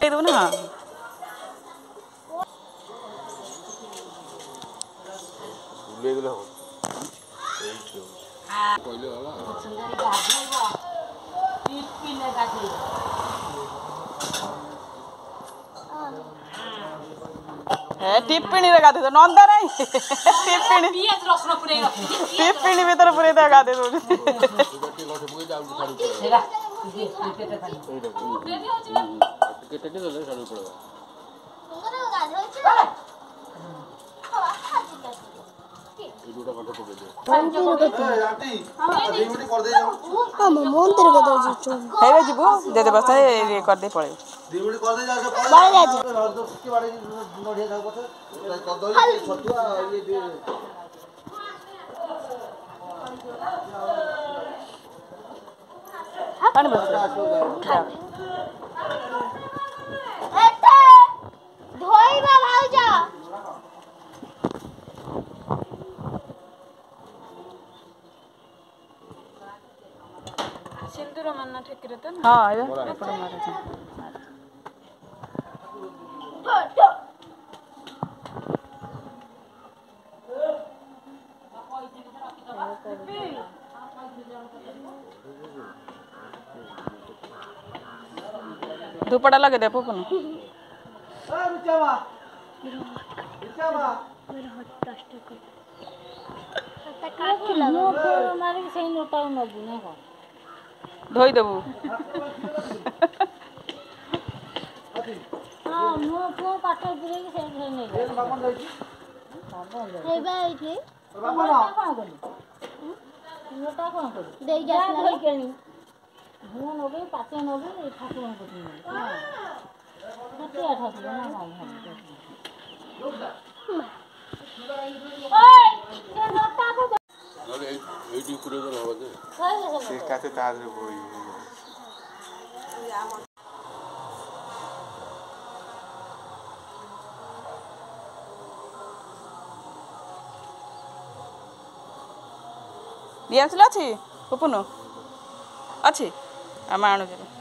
देबो ना ले दिला हो पहले वाला सुंदरी गाधेबो टिप्पी ने गाधेबो हे टिप्पणी रे गाधे तो नंदा नहीं टिप्पणी पियाज रसुन पुरै रखि टिप्पणी भीतर पुरै ता गाधे तो हेला दे पेटे खाली बेबी हो जिबा केटे दे साडू पड़वा सुंदर गाधे होछ एडुटा कटे पके दे मंदिर को दे हेबे जिबो दे दे बस ये कर दे पळे दिवडी कर दे जा से बाय जा की बाड़ी नोडिया जा पथे कर दो ये छतुआ ये दे पानी बस एते धोइबा भाउजा सिंदूर मन्ना ठेकरे त हां ये एपड़ मारे छ दुपड़ा लगे दे पुपन ए रुचावा मेरा हट टस्ट को त काठी लगो मारे सही नोटा नबु ना का धोई देबू हां मो को पाठर पुरे के से नहीं ए बाबन जाई हेबा इथे बाबन कोन करी नोटा कोन करी देई जा गया धोई केनी हुआ नगे पाते नगे ठाकुर को दी हां नते ठाकुर ना भाई ओए से नोटा को अरे एडी पुरे तो हो दे से काते ताजरे बोई दिया अछि पुपन अछि आमा आनु जे